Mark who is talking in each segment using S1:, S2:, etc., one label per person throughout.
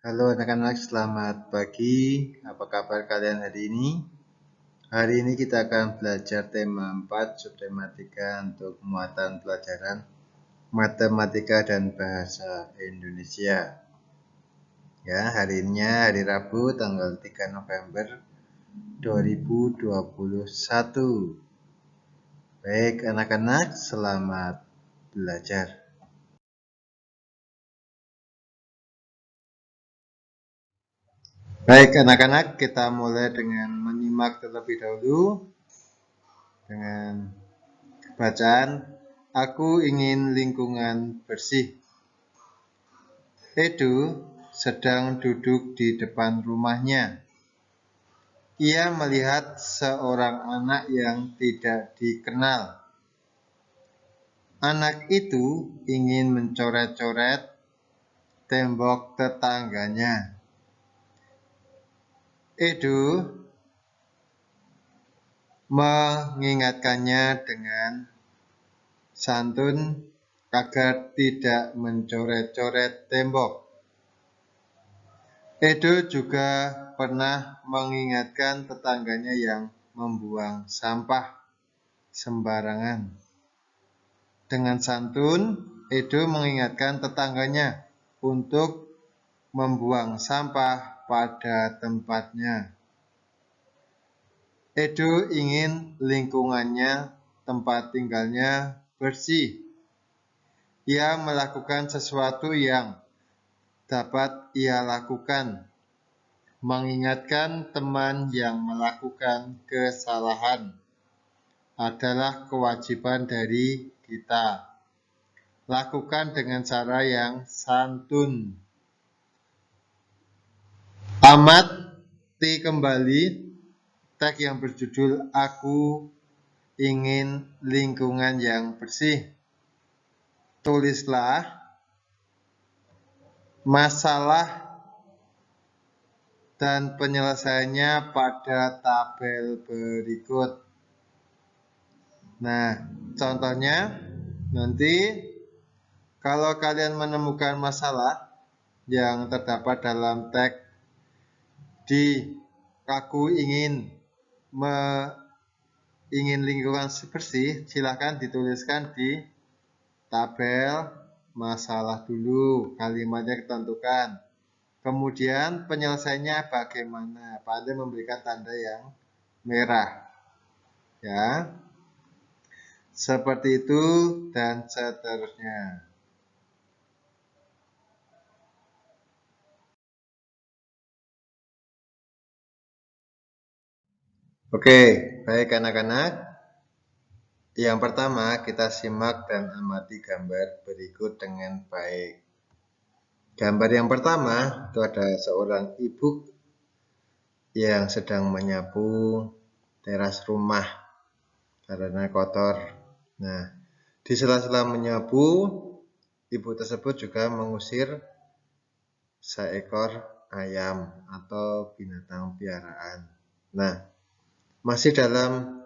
S1: Halo anak-anak, selamat pagi. Apa kabar kalian hari ini? Hari ini kita akan belajar tema 4 subtematika untuk muatan pelajaran matematika dan bahasa Indonesia. Ya, hari ini hari Rabu tanggal 3 November 2021. Baik anak-anak, selamat belajar. Baik anak-anak, kita mulai dengan menyimak terlebih dahulu dengan bacaan "Aku ingin lingkungan bersih". Edo sedang duduk di depan rumahnya. Ia melihat seorang anak yang tidak dikenal. Anak itu ingin mencoret-coret tembok tetangganya. Edo mengingatkannya dengan santun agar tidak mencoret-coret tembok. Edo juga pernah mengingatkan tetangganya yang membuang sampah sembarangan. Dengan santun, Edo mengingatkan tetangganya untuk membuang sampah pada tempatnya. Edo ingin lingkungannya, tempat tinggalnya, bersih. Ia melakukan sesuatu yang dapat ia lakukan, mengingatkan teman yang melakukan kesalahan adalah kewajiban dari kita. Lakukan dengan cara yang santun. Amati kembali teks yang berjudul "Aku ingin lingkungan yang bersih". Tulislah masalah dan penyelesaiannya pada tabel berikut. Nah, contohnya nanti kalau kalian menemukan masalah yang terdapat dalam teks di "Aku ingin lingkungan bersih", silakan dituliskan di tabel masalah dulu, kalimatnya ditentukan. Kemudian penyelesaiannya bagaimana? Pandai memberikan tanda yang merah. Ya. Seperti itu dan seterusnya. Oke, baik anak-anak. Yang pertama, kita simak dan amati gambar berikut dengan baik. Gambar yang pertama itu ada seorang ibu yang sedang menyapu teras rumah karena kotor. Nah, di sela-sela menyapu, ibu tersebut juga mengusir seekor ayam atau binatang piaraan. Nah, masih dalam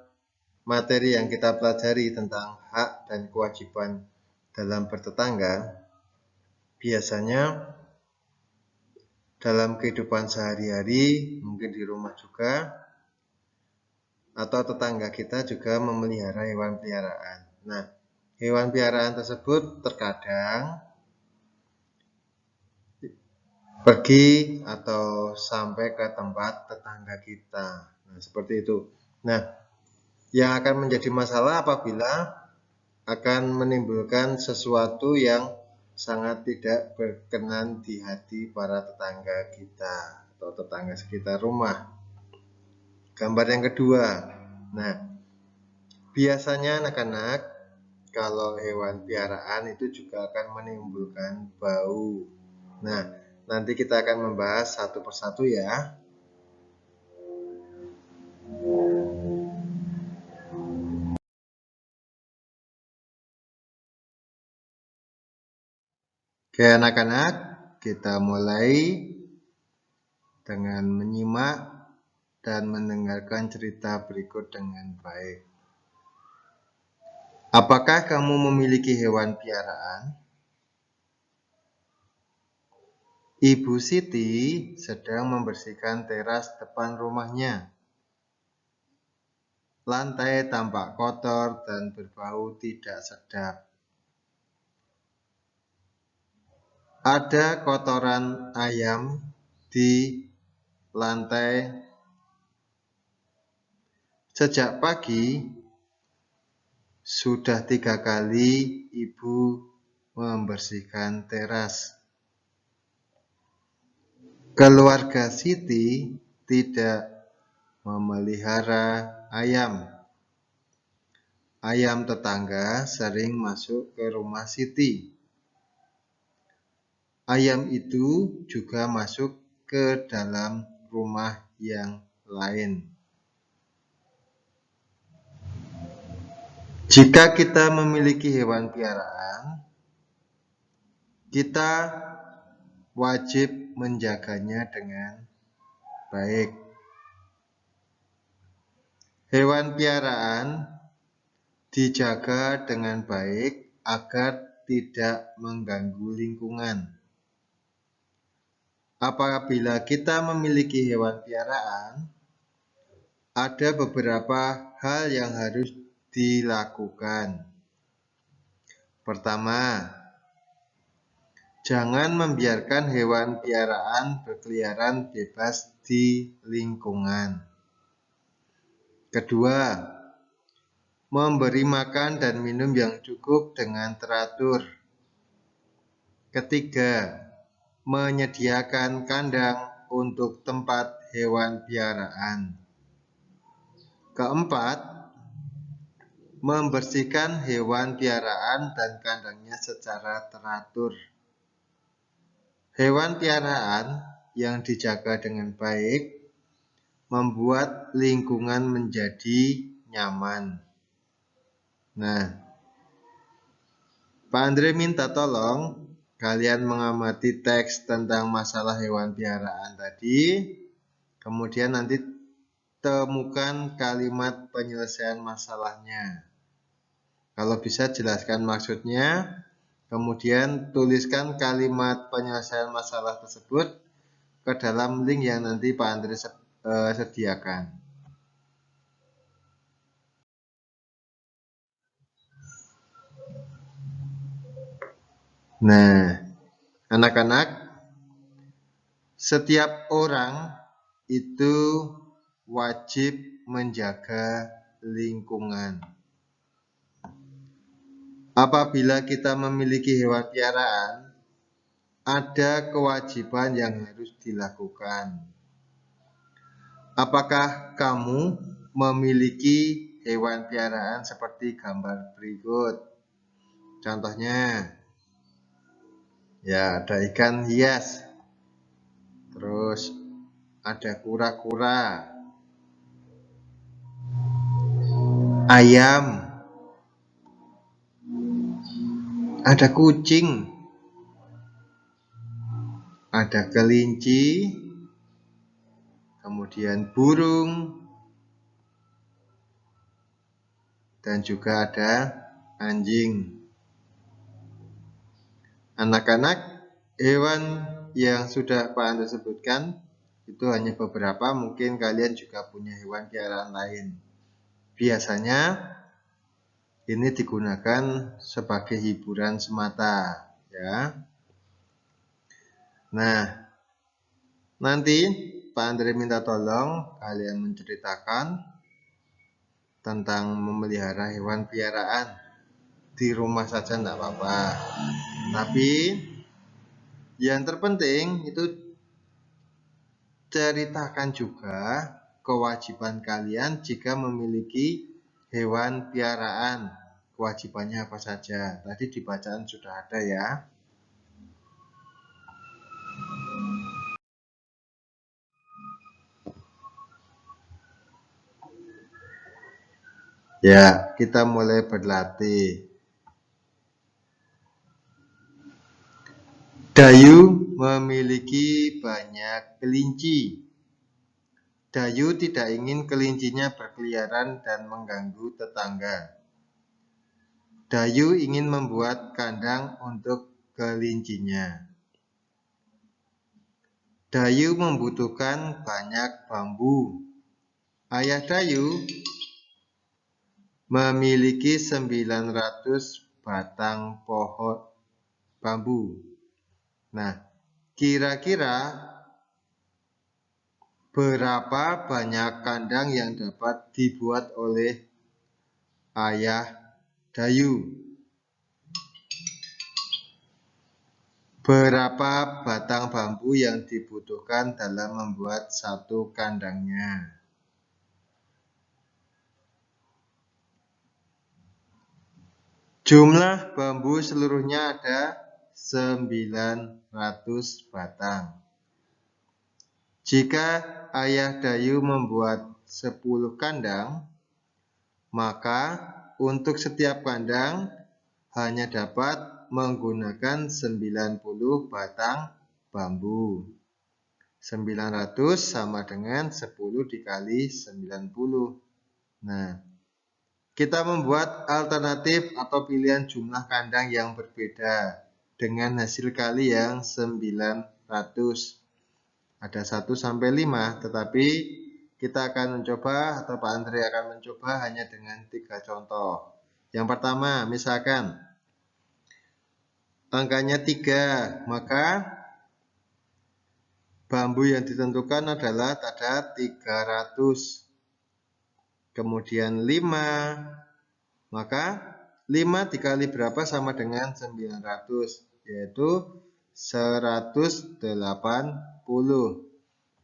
S1: materi yang kita pelajari tentang hak dan kewajiban dalam bertetangga, biasanya dalam kehidupan sehari-hari, mungkin di rumah juga, atau tetangga kita juga memelihara hewan peliharaan. Nah, hewan peliharaan tersebut terkadang pergi atau sampai ke tempat tetangga kita. Nah, seperti itu. Nah, yang akan menjadi masalah apabila akan menimbulkan sesuatu yang sangat tidak berkenan di hati para tetangga kita atau tetangga sekitar rumah. Gambar yang kedua. Nah, biasanya anak-anak kalau hewan piaraan itu juga akan menimbulkan bau. Nah, nanti kita akan membahas satu persatu ya. Oke anak-anak, kita mulai dengan menyimak dan mendengarkan cerita berikut dengan baik. Apakah kamu memiliki hewan piaraan? Ibu Siti sedang membersihkan teras depan rumahnya. Lantai tampak kotor dan berbau tidak sedap. Ada kotoran ayam di lantai. Sejak pagi, sudah 3 kali ibu membersihkan teras. Keluarga Siti tidak memelihara ayam. Ayam tetangga sering masuk ke rumah Siti. Ayam itu juga masuk ke dalam rumah yang lain. Jika kita memiliki hewan piaraan, kita wajib menjaganya dengan baik. Hewan piaraan dijaga dengan baik agar tidak mengganggu lingkungan. Apabila kita memiliki hewan piaraan, ada beberapa hal yang harus dilakukan. Pertama, jangan membiarkan hewan piaraan berkeliaran bebas di lingkungan. Kedua, memberi makan dan minum yang cukup dengan teratur. Ketiga, menyediakan kandang untuk tempat hewan piaraan. Keempat, membersihkan hewan piaraan dan kandangnya secara teratur. Hewan piaraan yang dijaga dengan baik membuat lingkungan menjadi nyaman. Nah, Pak Andre minta tolong kalian mengamati teks tentang masalah hewan piaraan tadi, kemudian nanti temukan kalimat penyelesaian masalahnya. Kalau bisa jelaskan maksudnya, kemudian tuliskan kalimat penyelesaian masalah tersebut ke dalam link yang nanti Pak Andre sediakan. Nah, anak-anak, setiap orang itu wajib menjaga lingkungan. Apabila kita memiliki hewan piaraan, ada kewajiban yang harus dilakukan. Apakah kamu memiliki hewan piaraan seperti gambar berikut? Contohnya, ya ada ikan hias, terus ada kura-kura, ayam, ada kucing, ada kelinci, kemudian burung, dan juga ada anjing. Anak-anak, hewan yang sudah Pak Andre sebutkan itu hanya beberapa, mungkin kalian juga punya hewan piaraan lain. Biasanya ini digunakan sebagai hiburan semata, ya. Nah, nanti Pak Andre minta tolong kalian menceritakan tentang memelihara hewan piaraan di rumah saja enggak apa-apa. Tapi yang terpenting itu ceritakan juga kewajiban kalian jika memiliki hewan piaraan. Kewajibannya apa saja? Tadi di bacaan sudah ada ya. Ya, kita mulai berlatih. Dayu memiliki banyak kelinci. Dayu tidak ingin kelincinya berkeliaran dan mengganggu tetangga. Dayu ingin membuat kandang untuk kelincinya. Dayu membutuhkan banyak bambu. Ayah Dayu memiliki 900 batang pohon bambu. Nah, kira-kira berapa banyak kandang yang dapat dibuat oleh Ayah Dayu? Berapa batang bambu yang dibutuhkan dalam membuat satu kandangnya? Jumlah bambu seluruhnya ada 900 batang. Jika Ayah Dayu membuat 10 kandang, maka untuk setiap kandang hanya dapat menggunakan 90 batang bambu. 900 sama dengan 10 dikali 90. Nah, kita membuat alternatif atau pilihan jumlah kandang yang berbeda dengan hasil kali yang 900. Ada 1 sampai 5, tetapi kita akan mencoba atau Pak Andre akan mencoba hanya dengan 3 contoh. Yang pertama, misalkan angkanya 3, maka bambu yang ditentukan adalah ada 300. Kemudian 5, maka 5 dikali berapa sama dengan 900, yaitu 180.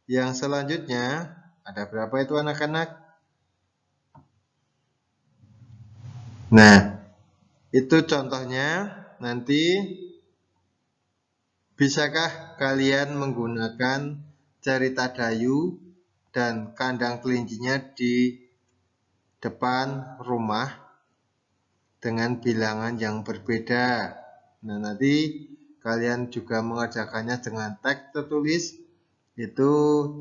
S1: Yang selanjutnya, ada berapa itu anak-anak? Nah, itu contohnya. Nanti bisakah kalian menggunakan cerita Dayu dan kandang kelincinya di depan rumah dengan bilangan yang berbeda? Nah, nanti kalian juga mengerjakannya dengan teks tertulis, itu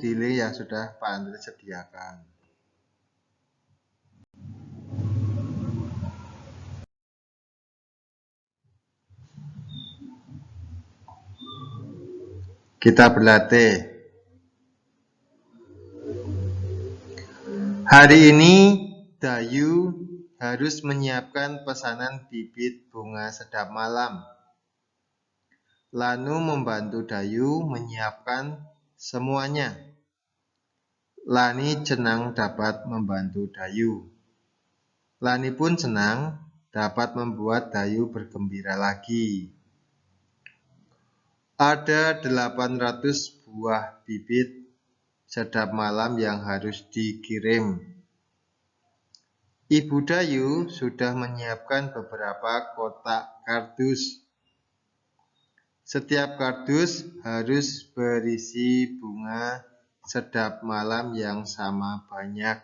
S1: di link yang sudah Pak Andre sediakan. Kita berlatih. Hari ini Dayu harus menyiapkan pesanan bibit bunga sedap malam. Lanu membantu Dayu menyiapkan semuanya. Lani senang dapat membantu Dayu. Lani pun senang dapat membuat Dayu bergembira lagi. Ada 800 buah bibit sedap malam yang harus dikirim. Ibu Dayu sudah menyiapkan beberapa kotak kardus. Setiap kardus harus berisi bunga sedap malam yang sama banyak.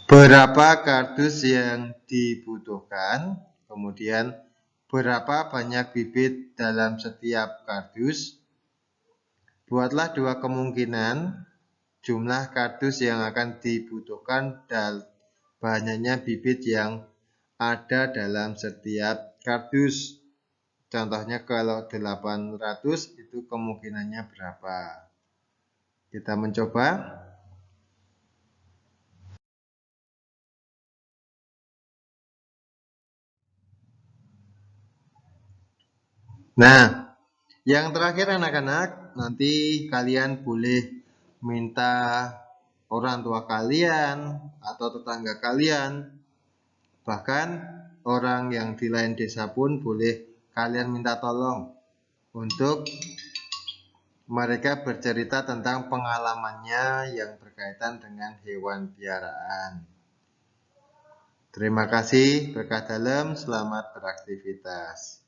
S1: Berapa kardus yang dibutuhkan? Kemudian berapa banyak bibit dalam setiap kardus? Buatlah dua kemungkinan jumlah kardus yang akan dibutuhkan dan banyaknya bibit yang ada dalam setiap kardus. Contohnya kalau 800 itu kemungkinannya berapa? Kita mencoba. Nah, yang terakhir anak-anak, nanti kalian boleh minta orang tua kalian atau tetangga kalian, bahkan orang yang di lain desa pun boleh kalian minta tolong untuk mereka bercerita tentang pengalamannya yang berkaitan dengan hewan piaraan. Terima kasih, berkah dalam, selamat beraktivitas.